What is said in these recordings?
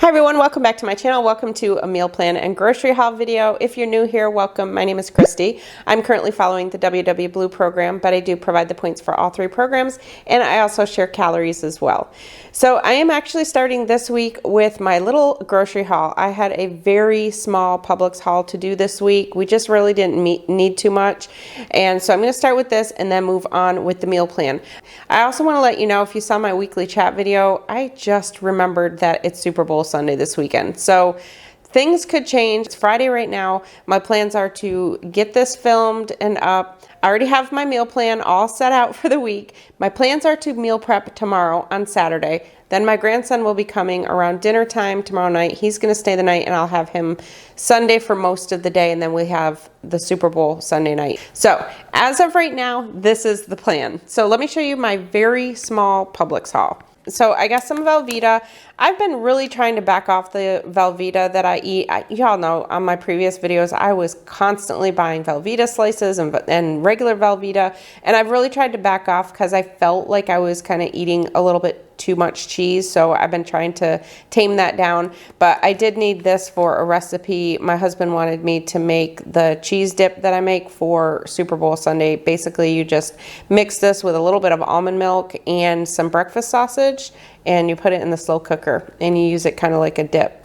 Hi everyone, welcome back to my channel. Welcome to a meal plan and grocery haul video. If you're new here, welcome. My name is Kristi. I'm currently following the WW Blue program, but I do provide the points for all three programs, and I also share calories as well. So I am actually starting this week with my little grocery haul. I had a very small Publix haul to do this week. We just really didn't need too much, and so I'm going to start with this and then move on with the meal plan. I also want to let you know, if you saw my weekly chat video, I just remembered that it's Super Bowl Sunday this weekend. So things could change. It's Friday right now. My plans are to get this filmed and up. I already have my meal plan all set out for the week. My plans are to meal prep tomorrow on Saturday. Then my grandson will be coming around dinner time tomorrow night. He's going to stay the night, and I'll have him Sunday for most of the day, and then we have the Super Bowl Sunday night. So as of right now, this is the plan. So let me show you my very small Publix haul. So I got some Velveeta. I've been really trying to back off the Velveeta that I eat. Y'all know on my previous videos, I was constantly buying Velveeta slices and regular Velveeta. And I've really tried to back off because I felt like I was kind of eating a little bit too much cheese. So I've been trying to tame that down. But I did need this for a recipe. My husband wanted me to make the cheese dip that I make for Super Bowl Sunday. Basically, you just mix this with a little bit of almond milk and some breakfast sausage, and you put it in the slow cooker and you use it kind of like a dip.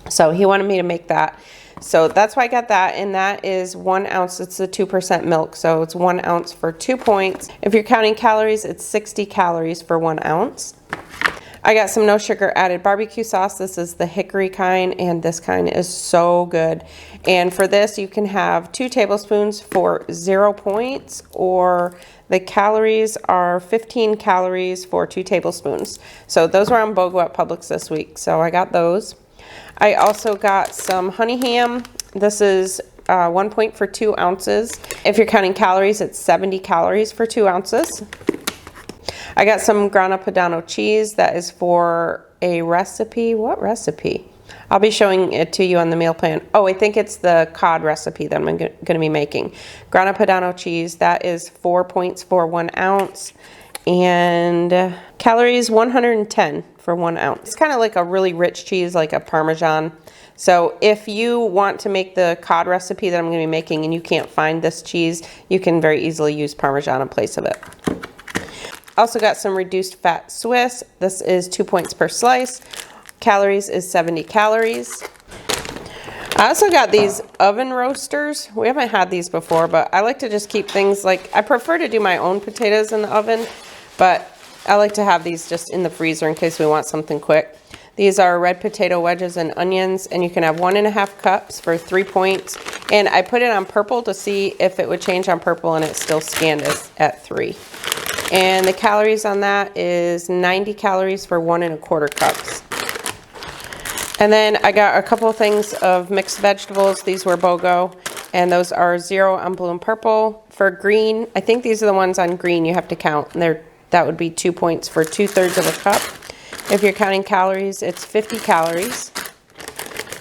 So he wanted me to make that. So that's why I got that, and that is 1 ounce. It's the 2% milk, so it's 1 ounce for 2 points. If you're counting calories, it's 60 calories for 1 ounce. I got some no sugar added barbecue sauce. This is the hickory kind, and this kind is so good. And for this, you can have 2 tablespoons for 0 points, or the calories are 15 calories for 2 tablespoons. So those were on BOGO at Publix this week, so I got those. I also got some honey ham. This is 1 point for 2 ounces. If you're counting calories, it's 70 calories for 2 ounces. I got some Grano Padano cheese. That is for a recipe. What recipe? I'll be showing it to you on the meal plan. Oh, I think it's the cod recipe that I'm going to be making. Grano Padano cheese. That is 4 points for 1 ounce. And calories 110 for 1 ounce. It's kind of like a really rich cheese, like a Parmesan. So if you want to make the cod recipe that I'm going to be making and you can't find this cheese, you can very easily use Parmesan in place of it. Also got some reduced fat Swiss. This is 2 points per slice. Calories is 70 calories. I also got these oven roasters. We haven't had these before, but I like to just keep things like, I prefer to do my own potatoes in the oven, but I like to have these just in the freezer in case we want something quick. These are red potato wedges and onions, and you can have 1.5 cups for 3 points. And I put it on purple to see if it would change on purple, and it still scanned as at 3. And the calories on that is 90 calories for 1.25 cups. And then I got a couple of things of mixed vegetables. These were BOGO, and those are 0 on blue and purple. For green, I think these are the ones on green you have to count, and that would be 2 points for 2/3 of a cup. If you're counting calories, it's 50 calories.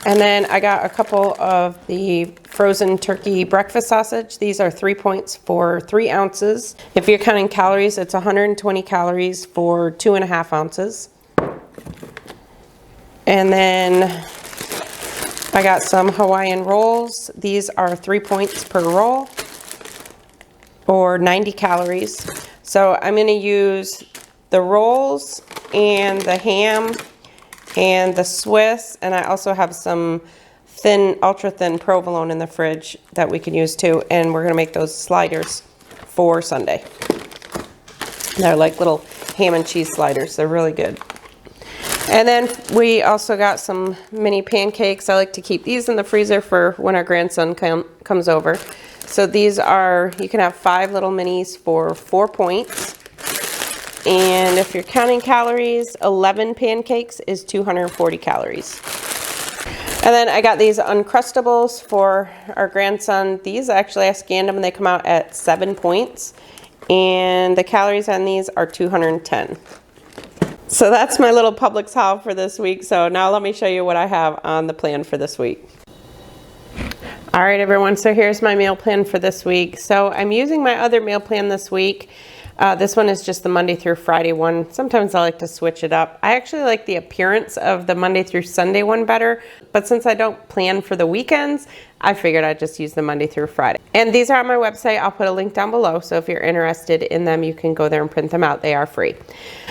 And then I got a couple of the frozen turkey breakfast sausage. These are 3 points for 3 ounces. If you're counting calories, it's 120 calories for 2.5 ounces. And then I got some Hawaiian Rolls. These are 3 points per roll, or 90 calories. So I'm going to use the rolls and the ham and the Swiss, and I also have some thin, ultra thin provolone in the fridge that we can use too, and we're going to make those sliders for Sunday. They're like little ham and cheese sliders. They're really good. And then we also got some mini pancakes. I like to keep these in the freezer for when our grandson comes over. So these are, you can have 5 little minis for 4 points. And if you're counting calories, 11 pancakes is 240 calories. And then I got these Uncrustables for our grandson. These actually, I scanned them and they come out at 7 points. And the calories on these are 210. So that's my little Publix haul for this week. So now let me show you what I have on the plan for this week. All right, everyone, so here's my meal plan for this week. So I'm using my other meal plan this week. This one is just the Monday through Friday one. Sometimes I like to switch it up. I actually like the appearance of the Monday through Sunday one better, but since I don't plan for the weekends, I figured I'd just use the Monday through Friday. And these are on my website. I'll put a link down below, so if you're interested in them, you can go there and print them out. They are free.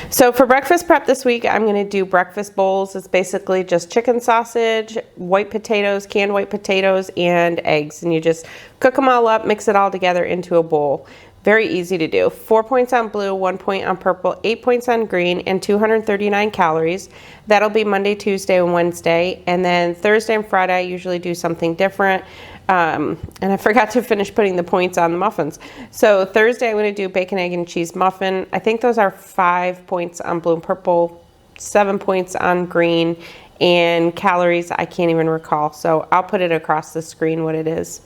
So for breakfast prep this week, I'm gonna do breakfast bowls. It's basically just chicken sausage, white potatoes, canned white potatoes, and eggs. And you just cook them all up, mix it all together into a bowl. Very easy to do. 4 points on blue, 1 point on purple, 8 points on green, and 239 calories. That'll be Monday, Tuesday, and Wednesday. And then Thursday and Friday, I usually do something different. And I forgot to finish putting the points on the muffins. So Thursday, I'm going to do bacon, egg, and cheese muffin. I think those are 5 points on blue and purple, 7 points on green, and calories, I can't even recall. So I'll put it across the screen what it is.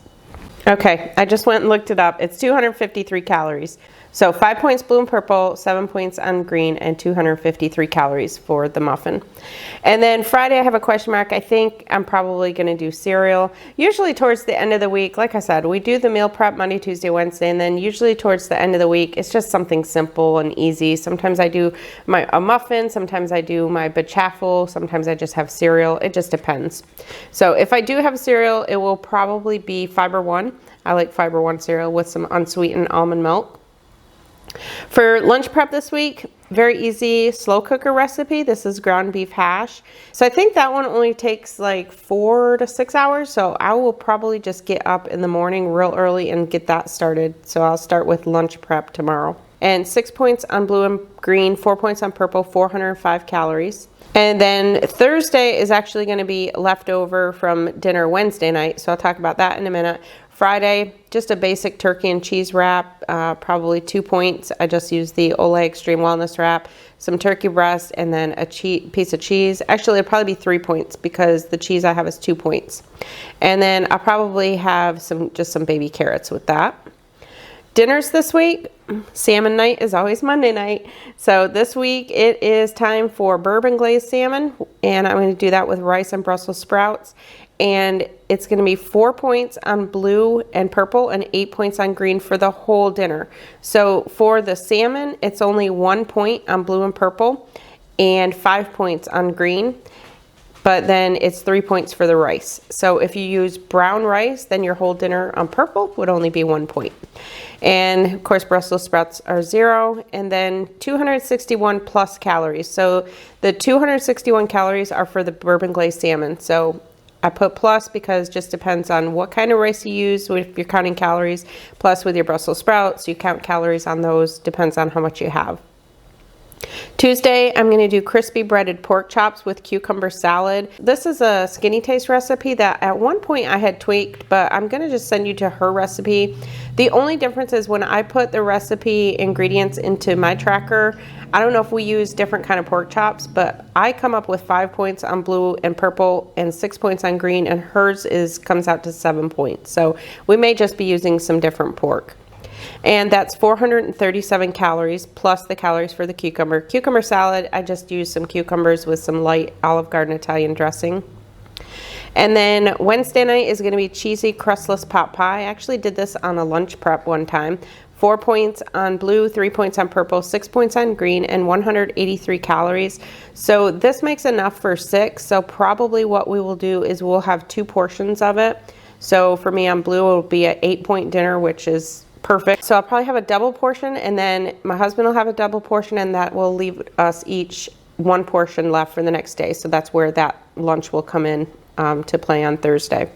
Okay, I just went and looked it up. It's 253 calories. So 5 points blue and purple, 7 points on green, and 253 calories for the muffin. And then Friday I have a question mark. I think I'm probably gonna do cereal. Usually towards the end of the week, like I said, we do the meal prep Monday, Tuesday, Wednesday, and then usually towards the end of the week, it's just something simple and easy. Sometimes I do a muffin, sometimes I do my bechaffel, sometimes I just have cereal. It just depends. So if I do have cereal, it will probably be Fiber One. I like Fiber One cereal with some unsweetened almond milk. For lunch prep this week, very easy slow cooker recipe. This is ground beef hash. So I think that one only takes like 4 to 6 hours. So I will probably just get up in the morning real early and get that started. So I'll start with lunch prep tomorrow. And 6 points on blue and green, 4 points on purple, 405 calories. And then Thursday is actually going to be leftover from dinner Wednesday night. So I'll talk about that in a minute. Friday, just a basic turkey and cheese wrap, probably 2 points. I just used the Olay Extreme Wellness wrap, some turkey breast, and then a piece of cheese. Actually, it'll probably be 3 points because the cheese I have is 2 points. And then I'll probably have just some baby carrots with that. Dinners this week, salmon night is always Monday night. So this week it is time for bourbon glazed salmon, and I'm going to do that with rice and Brussels sprouts. And it's going to be 4 points on blue and purple and 8 points on green for the whole dinner. So for the salmon, it's only 1 point on blue and purple and 5 points on green. But then it's 3 points for the rice. So if you use brown rice, then your whole dinner on purple would only be 1 point. And of course, Brussels sprouts are 0, and then 261 plus calories. So the 261 calories are for the bourbon glazed salmon. So I put plus because it just depends on what kind of rice you use if you're counting calories. Plus with your Brussels sprouts, you count calories on those, depends on how much you have. Tuesday, I'm going to do crispy breaded pork chops with cucumber salad. This is a Skinny Taste recipe that at one point I had tweaked, but I'm going to just send you to her recipe. The only difference is when I put the recipe ingredients into my tracker, I don't know if we use different kind of pork chops, but I come up with 5 points on blue and purple and 6 points on green, and hers comes out to 7 points. So we may just be using some different pork. And that's 437 calories plus the calories for the cucumber. Cucumber salad, I just used some cucumbers with some light Olive Garden Italian dressing. And then Wednesday night is going to be cheesy crustless pot pie. I actually did this on a lunch prep one time. 4 points on blue, 3 points on purple, 6 points on green, and 183 calories. So this makes enough for 6. So probably what we will do is we'll have 2 portions of it. So for me on blue, it will be an 8-point dinner, which is perfect. So I'll probably have a double portion, and then my husband will have a double portion, and that will leave us each 1 portion left for the next day. So that's where that lunch will come in to play on Thursday.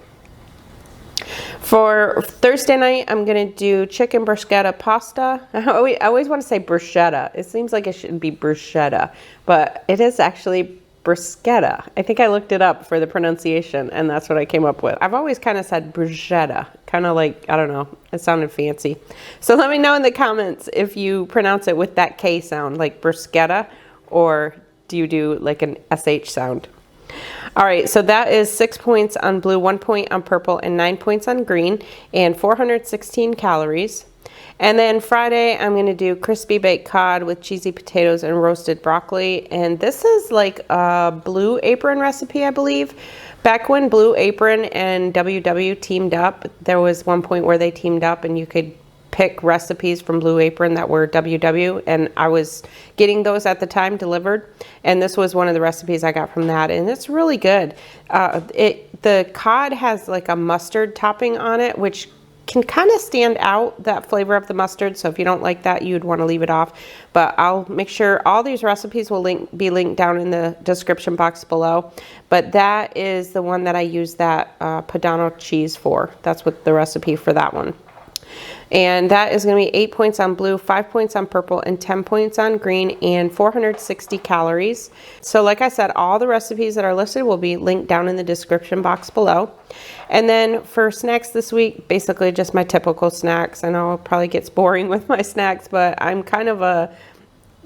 For Thursday night, I'm going to do chicken bruschetta pasta. I always want to say bruschetta. It seems like it should be bruschetta, but it is actually bruschetta. I think I looked it up for the pronunciation, and that's what I came up with. I've always kind of said bruschetta, kind of like, I don't know, it sounded fancy. So let me know in the comments if you pronounce it with that K sound, like bruschetta, or do you do like an SH sound? All right, so that is 6 points on blue, 1 point on purple, and 9 points on green, and 416 calories. And then Friday, I'm going to do crispy baked cod with cheesy potatoes and roasted broccoli. And this is like a Blue Apron recipe, I believe. Back when Blue Apron and WW teamed up, there was one point where they teamed up and you could pick recipes from Blue Apron that were WW, and I was getting those at the time delivered, and this was one of the recipes I got from that, and it's really good. The cod has like a mustard topping on it, which can kind of stand out that flavor of the mustard, so if you don't like that, you'd want to leave it off. But I'll make sure all these recipes will be linked down in the description box below. But that is the one that I use that Padano cheese for. That's what the recipe for that one. And that is going to be 8 points on blue, 5 points on purple, and 10 points on green, and 460 calories. So like I said, all the recipes that are listed will be linked down in the description box below. And then for snacks this week, basically just my typical snacks. I know it probably gets boring with my snacks, but I'm kind of a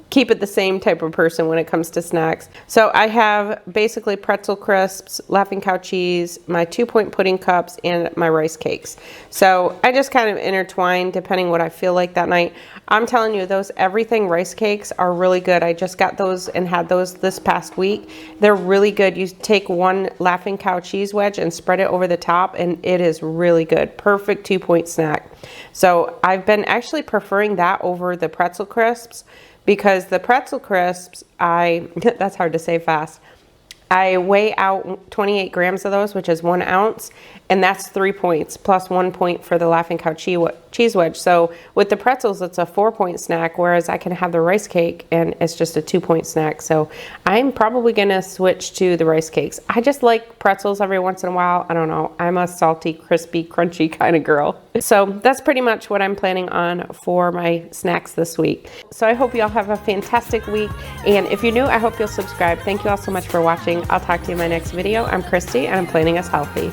keep it the same type of person when it comes to snacks. So I have basically pretzel crisps, Laughing Cow cheese, my 2-point pudding cups, and my rice cakes. So I just kind of intertwine depending what I feel like that night. I'm telling you, those everything rice cakes are really good. I just got those and had those this past week. They're really good. You take one Laughing Cow cheese wedge and spread it over the top, and it is really good. Perfect 2-point snack. So I've been actually preferring that over the pretzel crisps, because the pretzel crisps, that's hard to say fast. I weigh out 28 grams of those, which is 1 ounce, and that's 3 points, plus 1 point for the Laughing Cow cheese wedge. So with the pretzels, it's a 4-point snack, whereas I can have the rice cake and it's just a 2-point snack. So I'm probably gonna switch to the rice cakes. I just like pretzels every once in a while. I don't know, I'm a salty, crispy, crunchy kind of girl. So that's pretty much what I'm planning on for my snacks this week. So I hope you all have a fantastic week. And if you're new, I hope you'll subscribe. Thank you all so much for watching. I'll talk to you in my next video. I'm Kristi, and I'm Planning Us Healthy.